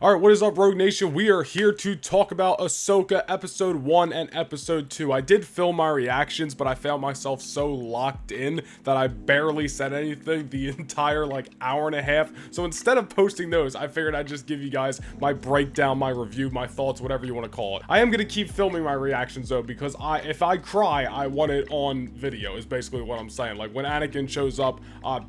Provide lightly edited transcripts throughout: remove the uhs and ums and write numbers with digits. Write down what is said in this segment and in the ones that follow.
Alright, what is up, Rogue Nation? We are here to talk about Ahsoka Episode 1 and Episode 2. I did film my reactions, but I found myself so locked in that I barely said anything the entire, hour and a half. So instead of posting those, I figured I'd just give you guys my breakdown, my review, my thoughts, whatever you want to call it. I am going to keep filming my reactions, though, because if I cry, I want it on video, is basically what I'm saying. Like, when Anakin shows up,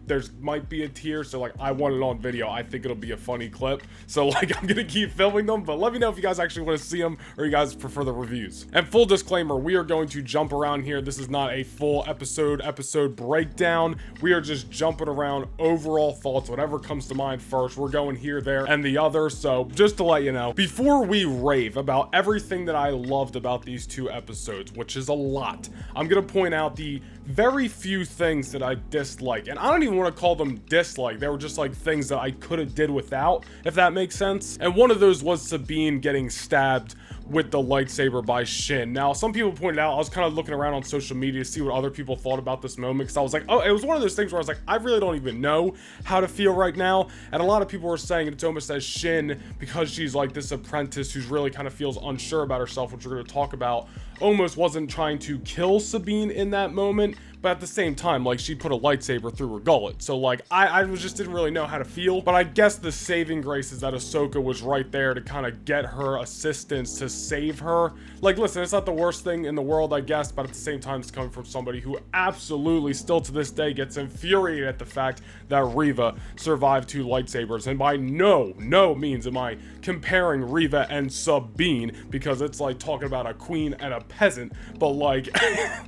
there's might be a tear, so, I want it on video. I think it'll be a funny clip. So, I'm gonna keep filming them, but let me know if you guys actually want to see them or you guys prefer the reviews. And full disclaimer, we are going to jump around here. This is not a full episode breakdown. We are just jumping around overall thoughts, whatever comes to mind first. We're going here, there, and the other. So just to let you know, before we rave about everything that I loved about these two episodes, which is a lot, I'm gonna point out the very few things that I dislike. And I don't even want to call them dislike. They were just things that I could have did without, if that makes sense. And one of those was Sabine getting stabbed with the lightsaber by Shin. Now, some people pointed out, I was kind of looking around on social media to see what other people thought about this moment, because I was like, oh, it was one of those things where I was like, I really don't even know how to feel right now. And a lot of people were saying it's almost as Shin, because she's this apprentice who's really kind of feels unsure about herself, which we're going to talk about, almost wasn't trying to kill Sabine in that moment, but at the same time, she put a lightsaber through her gullet. So, I just didn't really know how to feel. But I guess the saving grace is that Ahsoka was right there to kind of get her assistance to save her. Listen, it's not the worst thing in the world, I guess, but at the same time, it's coming from somebody who absolutely, still to this day, gets infuriated at the fact that Reva survived two lightsabers. And by no means am I comparing Reva and Sabine, because it's talking about a queen and a peasant, but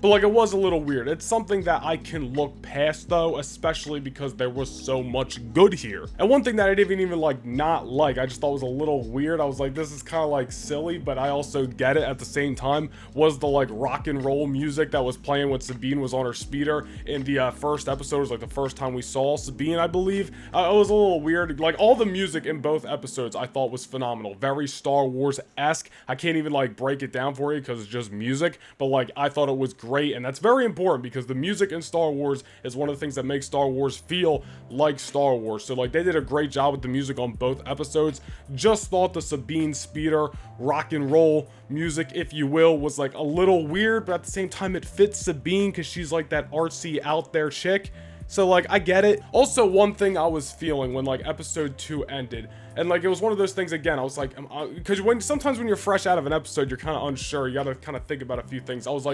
but it was a little weird. It's something that I can look past, though, especially because there was so much good here. And one thing that I didn't even not like, I just thought was a little weird, I was like, this is kind of silly, but I also get it at the same time, was the rock and roll music that was playing when Sabine was on her speeder in the first episode. It was the first time we saw Sabine, I believe. It was a little weird. All the music in both episodes I thought was phenomenal, very Star Wars-esque. I can't even break it down for you because it's just music, but I thought it was great. And that's very important, because the music in Star Wars is one of the things that makes Star Wars feel like Star Wars. So they did a great job with the music on both episodes. Just thought the Sabine speeder rock and roll music, if you will, was a little weird, but at the same time it fits Sabine because she's that artsy out there chick. So I get it. Also, one thing I was feeling when episode 2 ended, and it was one of those things, again, I was because sometimes when you're fresh out of an episode, you're kind of unsure, you gotta kind of think about a few things. I was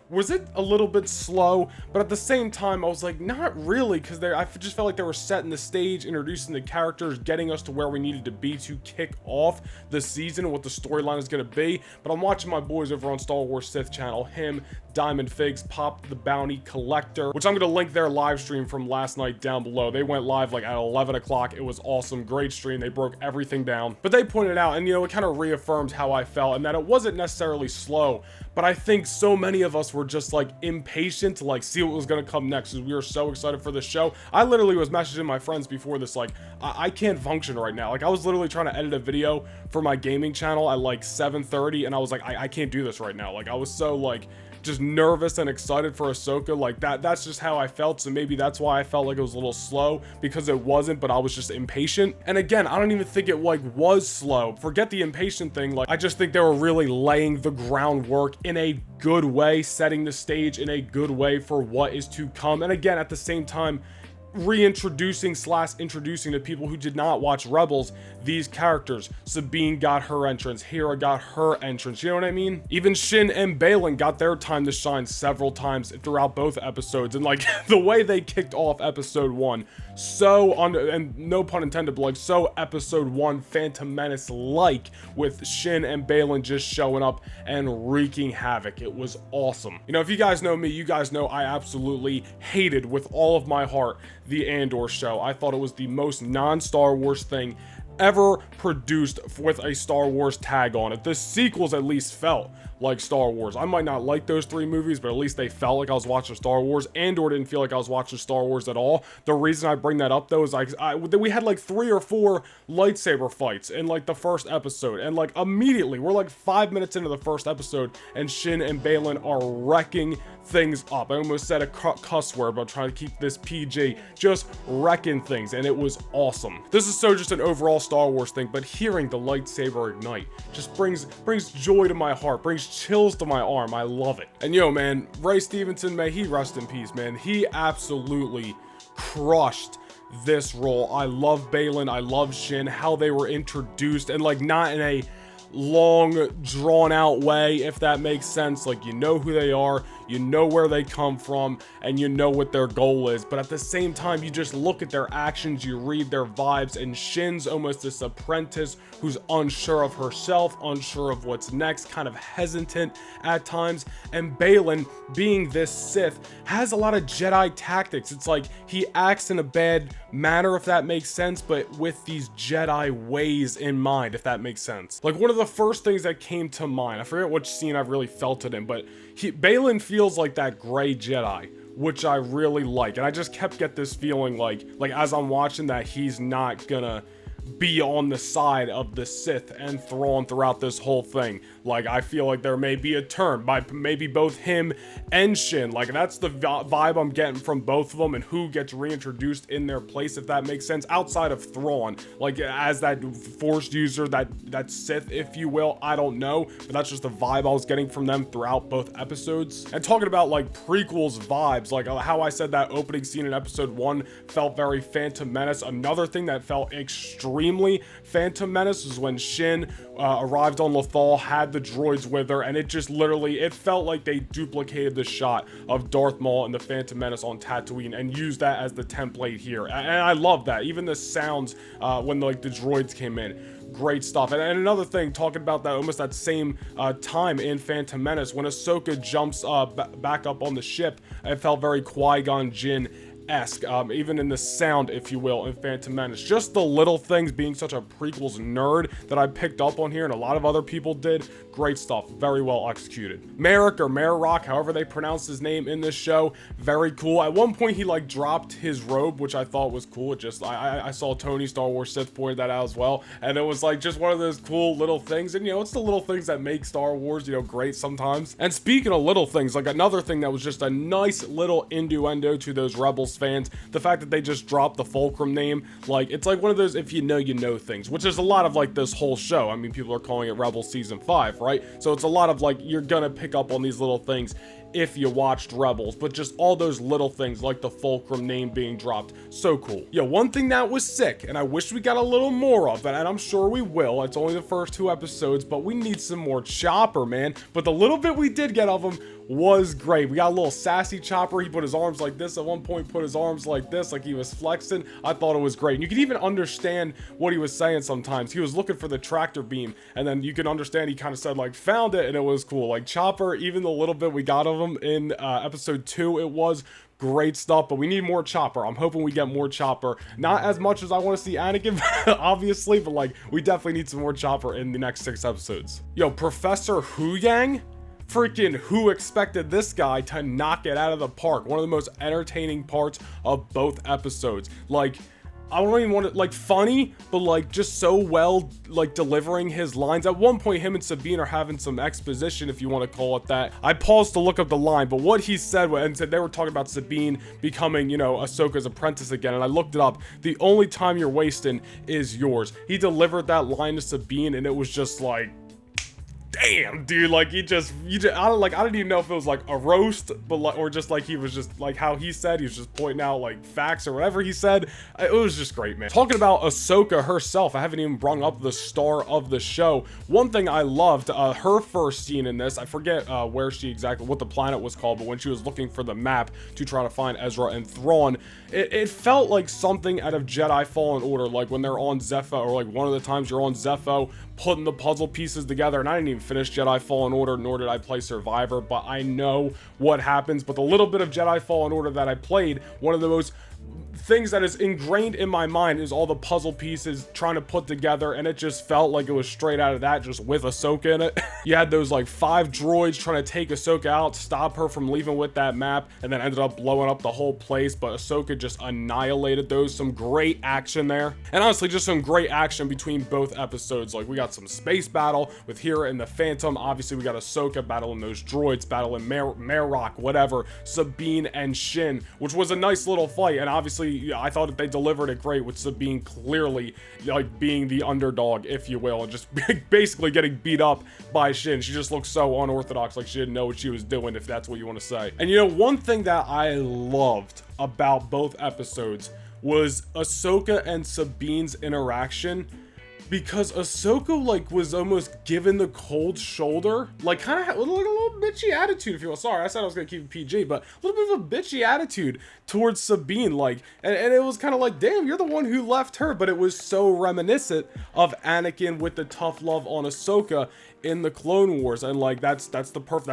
was it a little bit slow? But at the same time, I was not really, because I just felt they were setting the stage, introducing the characters, getting us to where we needed to be to kick off the season and what the storyline is going to be. But I'm watching my boys over on Star Wars Sith channel, him, Diamond Figs, Pop the Bounty Collector, which I'm going to link their live stream from last night down below. They went live at 11 o'clock. It was awesome. Great stream. They broke everything down. But they pointed out, and it kind of reaffirmed how I felt, and that it wasn't necessarily slow, but I think so many of us were just impatient to see what was going to come next, because we were so excited for the show. I literally was messaging my friends before this, I can't function right now. I was literally trying to edit a video for my gaming channel at 7:30, and I was I can't do this right now. I was so just nervous and excited for Ahsoka. That's just how I felt. So maybe that's why I felt it was a little slow, because it wasn't, but I was just impatient. And again, I don't even think it was slow. Forget the impatient thing. I just think they were really laying the groundwork in a good way, setting the stage in a good way for what is to come. And again, at the same time, reintroducing/introducing to people who did not watch Rebels these characters. Sabine got her entrance, Hera got her entrance, you know what I mean? Even Shin and Baylan got their time to shine several times throughout both episodes. And the way they kicked off episode 1, and no pun intended, but so episode 1 Phantom Menace with Shin and Baylan just showing up and wreaking havoc. It was awesome. If you guys know me, you guys know I absolutely hated with all of my heart the Andor show. I thought it was the most non-Star Wars thing ever produced with a Star Wars tag on it. The sequels at least felt like Star Wars. I might not like those 3 movies, but at least they felt like I was watching Star Wars. Andor didn't feel like I was watching Star Wars at all. The reason I bring that up though is we had like 3 or 4 lightsaber fights in like the first episode, and like immediately we're like 5 minutes into the first episode and Shin and Baylan are wrecking things up. I almost said a cuss word, but I'm trying to keep this PG. Just wrecking things, and it was awesome. This is so just an overall Star Wars thing, but hearing the lightsaber ignite just brings joy to my heart, brings chills to my arm. I love it. And yo, man, Ray Stevenson, may he rest in peace, man. He absolutely crushed this role. I love Baylan, I love Shin, how they were introduced, and like not in a long drawn out way, if that makes sense. Like, you know who they are, you know where they come from, and you know what their goal is, but at the same time you just look at their actions, you read their vibes, and Shin's almost this apprentice who's unsure of herself, unsure of what's next, kind of hesitant at times, and Baylan, being this Sith, has a lot of Jedi tactics. It's like he acts in a bad manner, if that makes sense, but with these Jedi ways in mind, if that makes sense. Like, one of the first things that came to mind, I forget which scene I really felt it in, but Baylan feels like that gray Jedi, which I really like, and I just kept getting this feeling like as I'm watching that he's not gonna be on the side of the Sith and Thrawn throughout this whole thing. Like, I feel like there may be a turn by maybe both him and Shin. Like, that's the vibe I'm getting from both of them, and who gets reintroduced in their place, if that makes sense, outside of Thrawn, like as that Force user, that Sith, if you will. I don't know, but that's just the vibe I was getting from them throughout both episodes. And talking about like prequels vibes, like how I said that opening scene in episode 1 felt very Phantom Menace. Another thing that felt extremely Phantom Menace was when Shin arrived on Lothal, had the droids with her, and it just literally, it felt like they duplicated the shot of Darth Maul and the Phantom Menace on Tatooine and used that as the template here. And I love that. Even the sounds when like the droids came in, great stuff. And another thing, talking about that, almost that same time in Phantom Menace, when Ahsoka jumps back up on the ship, it felt very Qui-Gon Jinn-esque, even in the sound, if you will, in Phantom Menace. Just the little things, being such a prequels nerd, that I picked up on here, and a lot of other people did. Great stuff, very well executed. Merrick, or Marrock, however they pronounce his name in this show, very cool. At one point he like dropped his robe, which I thought was cool. It just, I saw Tony Star Wars Sith pointed that out as well, and it was like just one of those cool little things. And you know, it's the little things that make Star Wars, you know, great sometimes. And speaking of little things, like another thing that was just a nice little innuendo to those Rebels fans, the fact that they just dropped the Fulcrum name. Like, it's like one of those if you know things, which is a lot of like this whole show. I mean, people are calling it Rebels season 5, right? So it's a lot of like, you're gonna pick up on these little things if you watched Rebels, but just all those little things like the Fulcrum name being dropped, so cool. Yo, one thing that was sick, and I wish we got a little more of it, and I'm sure we will, it's only the first 2 episodes, but we need some more Chopper, man. But the little bit we did get of him was great. We got a little sassy Chopper. He put his arms like this at one point, put his arms like this, like he was flexing. I thought it was great. And you could even understand what he was saying sometimes. He was looking for the tractor beam, and then you can understand he kind of said like, found it, and it was cool. Like Chopper, even the little bit we got of him in episode 2, it was great stuff, but we need more Chopper. I'm hoping we get more Chopper. Not as much as I want to see Anakin, obviously, but like, we definitely need some more Chopper in the next 6 episodes. Yo, Professor Huyang? Freaking who expected this guy to knock it out of the park? One of the most entertaining parts of both episodes. Like, I don't even want to, like, funny, but like just so well, like, delivering his lines. At one point, him and Sabine are having some exposition, if you want to call it that. I paused to look up the line, but what he said, and said they were talking about Sabine becoming, you know, Ahsoka's apprentice again, and I looked it up. The only time you're wasting is yours. He delivered that line to Sabine, and it was just like, damn, dude, like, I don't even know if it was like a roast, but like, or just like he was just like how he said, he was just pointing out like facts or whatever he said. It was just great, man. Talking about Ahsoka herself, I haven't even brought up the star of the show. One thing I loved, her first scene in this, I forget where she exactly, what the planet was called, but when she was looking for the map to try to find Ezra and Thrawn, it felt like something out of Jedi Fallen Order, like when they're on Zepho, or like one of the times you're on Zepho, putting the puzzle pieces together. And I didn't even finish Jedi Fallen Order, nor did I play Survivor, but I know what happens. But the little bit of Jedi Fallen Order that I played, one of the most things that is ingrained in my mind is all the puzzle pieces trying to put together, and it just felt like it was straight out of that, just with Ahsoka in it. You had those like 5 droids trying to take Ahsoka out, stop her from leaving with that map, and then ended up blowing up the whole place, but Ahsoka just annihilated those. Some great action there, and honestly just some great action between both episodes. Like, we got some space battle with Hera and the Phantom, obviously we got Ahsoka battling those droids, battling Marok, whatever, Sabine and Shin, which was a nice little fight, and obviously I thought that they delivered it great, with Sabine clearly like being the underdog, if you will, and just basically getting beat up by Shin. She just looked so unorthodox, like she didn't know what she was doing, if that's what you want to say. And you know, one thing that I loved about both episodes was Ahsoka and Sabine's interaction, because Ahsoka like was almost given the cold shoulder, like kind of had a little bitchy attitude, if you will. Sorry, I said I was gonna keep it PG, but a little bit of a bitchy attitude towards Sabine, like, and it was kind of like, damn, you're the one who left her. But it was so reminiscent of Anakin with the tough love on Ahsoka in the Clone Wars, and like that's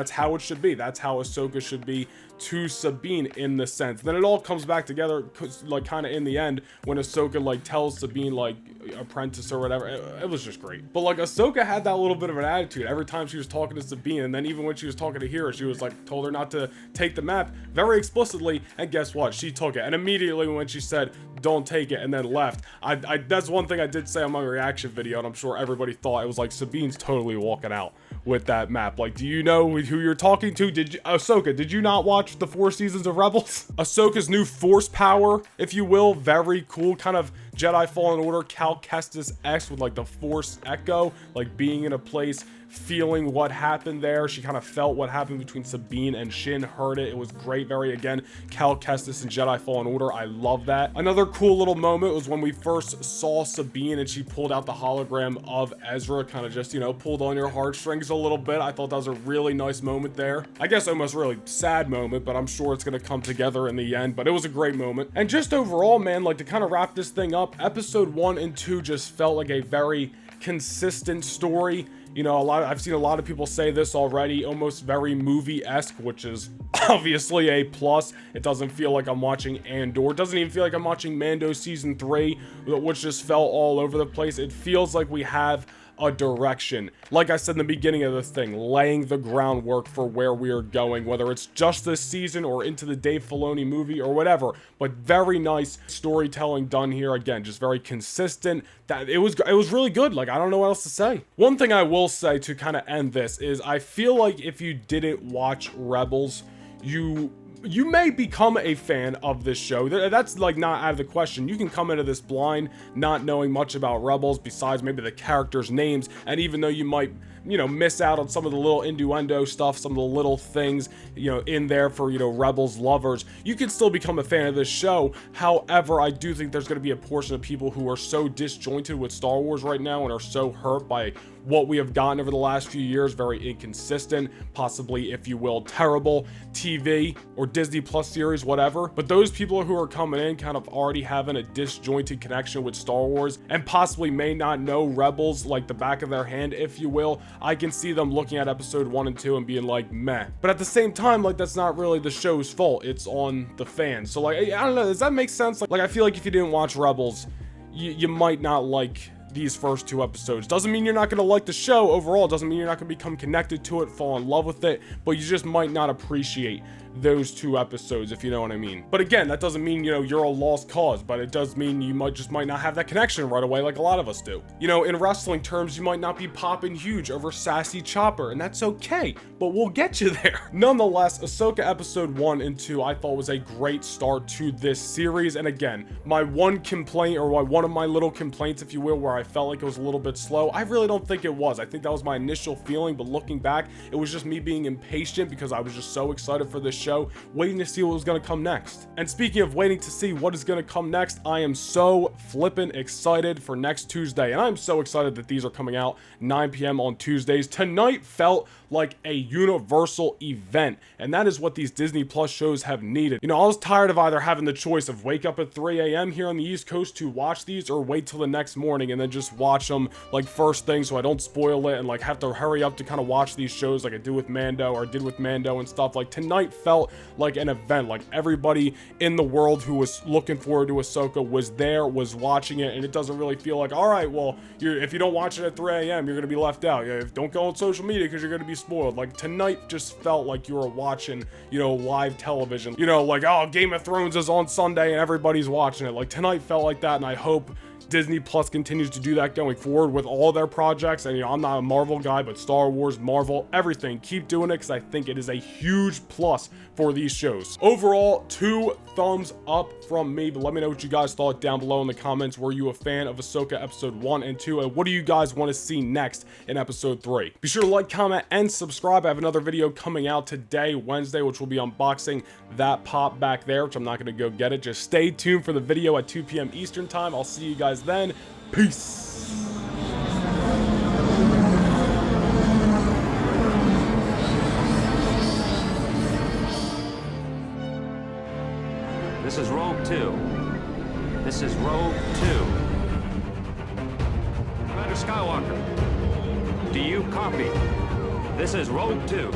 how it should be. That's how Ahsoka should be to Sabine, in the sense. Then it all comes back together, like kind of in the end, when Ahsoka like tells Sabine like apprentice or whatever. It was just great. But like, Ahsoka had that little bit of an attitude every time she was talking to Sabine, and then even when she was talking to Hera, she was like, told her not to take the map very explicitly, and guess what, she took it. And immediately when she said don't take it and then left, I that's one thing I did say on my reaction video, and I'm sure everybody thought it was like, Sabine's totally walking out with that map. Like, do you know who you're talking to? Ahsoka, did you not watch the 4 seasons of Rebels? Ahsoka's new force power, if you will, very cool, kind of Jedi Fallen Order Cal Kestis-esque, with like the force echo, like being in a place, feeling what happened there. She kind of felt what happened between Sabine and Shin, heard it. It was great. Very, again, Cal Kestis and Jedi Fallen Order. I love that. Another cool little moment was when we first saw Sabine and she pulled out the hologram of Ezra, kind of just, you know, pulled on your heartstrings a little bit. I thought that was a really nice moment there. I guess almost really sad moment, but I'm sure it's going to come together in the end. But it was a great moment. And just overall, man, like, to kind of wrap this thing up, episode 1 and 2 just felt like a very consistent story. You know, I've seen a lot of people say this already, almost very movie-esque, which is obviously a plus. It doesn't feel like I'm watching Andor. It doesn't even feel like I'm watching Mando season 3, which just felt all over the place. It feels like we have a direction. Like I said in the beginning of this thing, laying the groundwork for where we are going, whether it's just this season or into the Dave Filoni movie or whatever. But very nice storytelling done here. Again, just very consistent. That it was really good. Like, I don't know what else to say. One thing I will say to kind of end this is, I feel like if you didn't watch Rebels, you may become a fan of this show. That's like not out of the question. You can come into this blind, not knowing much about Rebels besides maybe the characters' names, and even though you might, you know, miss out on some of the little innuendo stuff, some of the little things, you know, in there for, you know, Rebels lovers, you can still become a fan of this show. However, I do think there's going to be a portion of people who are so disjointed with Star Wars right now and are so hurt by what we have gotten over the last few years, very inconsistent, possibly, if you will, terrible TV or Disney Plus series, whatever. But those people who are coming in kind of already having a disjointed connection with Star Wars and possibly may not know Rebels like the back of their hand, if you will, I can see them looking at episode 1 and 2 and being like, meh. But at the same time, like, that's not really the show's fault. It's on the fans. So, like, I don't know, does that make sense? Like, I feel like if you didn't watch Rebels, you might not like these first 2 episodes. Doesn't mean you're not going to like the show overall. Doesn't mean you're not going to become connected to it, fall in love with it, but you just might not appreciate those 2 episodes, if you know what I mean. But again, that doesn't mean, you know, you're a lost cause, but it does mean you might not have that connection right away like a lot of us do. You know, in wrestling terms, you might not be popping huge over Sassy Chopper, and that's okay, but we'll get you there. Nonetheless, Ahsoka episode 1 and 2 I thought was a great start to this series, and again, my one complaint, or one of my little complaints, if you will, where I felt like it was a little bit slow, I really don't think it was. I think that was my initial feeling, but looking back, it was just me being impatient because I was just so excited for this show, waiting to see what was going to come next. And speaking of waiting to see what is going to come next, I am so flippin' excited for next Tuesday, and I'm so excited that these are coming out 9 p.m. on Tuesdays. Tonight felt like a universal event, and that is what these Disney Plus shows have needed. You know, I was tired of either having the choice of wake up at 3 a.m. here on the East Coast to watch these, or wait till the next morning and then just watch them like first thing so I don't spoil it and like have to hurry up to kind of watch these shows like I do with Mando, or did with Mando and stuff. Like, tonight felt felt like an event. Like everybody in the world who was looking forward to Ahsoka was there, was watching it, and it doesn't really feel like, all right, well, if you don't watch it at 3 a.m., you're gonna be left out. Don't go on social media because you're gonna be spoiled. Like tonight just felt like you were watching, live television. Like, oh, Game of Thrones is on Sunday and everybody's watching it. Like tonight felt like that, and I hope Disney Plus continues to do that going forward with all their projects. And I'm not a Marvel guy, but Star Wars, Marvel, everything, keep doing it because I think it is a huge plus for these shows. Overall, 2 thumbs up from me, but let me know what you guys thought down below in the comments. Were you a fan of Ahsoka episode 1 and 2, and what do you guys want to see next in episode 3? Be sure to like, comment, and subscribe. I have another video coming out today, Wednesday, which will be unboxing that pop back there, which I'm not going to go get it. Just stay tuned for the video at 2 p.m. Eastern time. I'll see you guys then. Peace. This is Rogue 2. This is Rogue 2. Commander Skywalker, do you copy? This is Rogue 2.